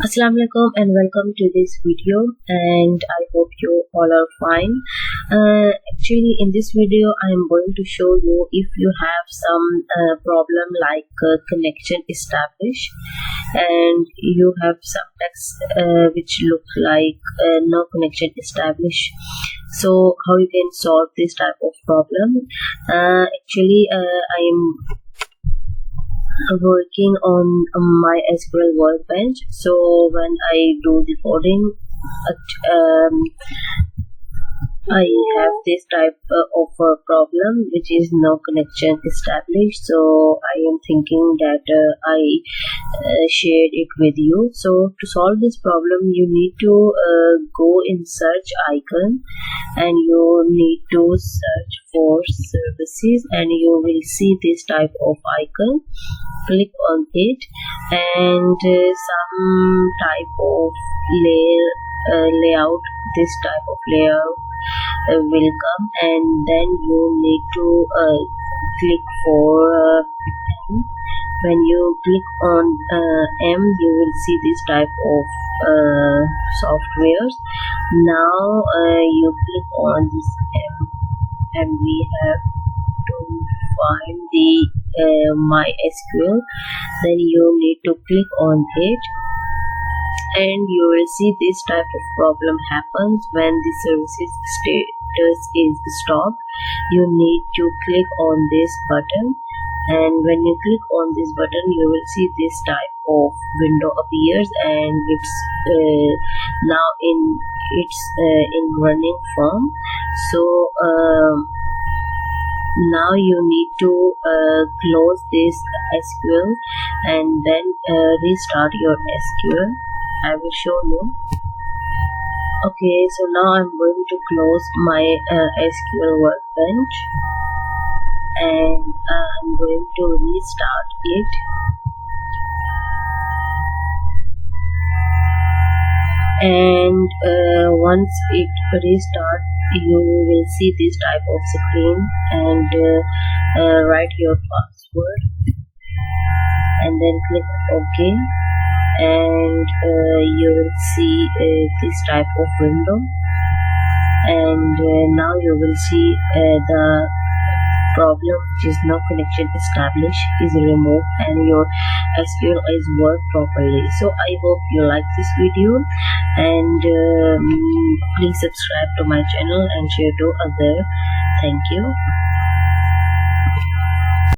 Assalamu alaikum and welcome to this video, and I hope you all are fine. Actually in this video I am going to show you if you have some problem like connection established and you have some text which look like no connection established. So how you can solve this type of problem? Actually I am working on mysql workbench. So when I do the coding, I have this type of problem which is no connection established. So I am thinking that I shared it with you. So to solve this problem you need to go in search icon and you need to search for services, and you will see this type of icon. Click on it and some type of layout, this type of layout will come, and then you need to click for M. When you click on M, you will see this type of softwares. Now you click on this M and we have to find the mysql. Then you need to click on it and you will see this type of problem happens when the services status is stopped. You need to click on this button, and when you click on this button you will see this type of window appears, and it's now in running form. So now you need to close this SQL and then restart your SQL. I will show you. Okay, so now I'm going to close my SQL workbench and I'm going to restart it. And once it restarts, you will see this type of screen, and write your password and then click OK, and you will see this type of window, and now you will see the problem which is no connection established is removed and your SQL is work properly. So I hope you like this video, and please subscribe to my channel and share to others. Thank you.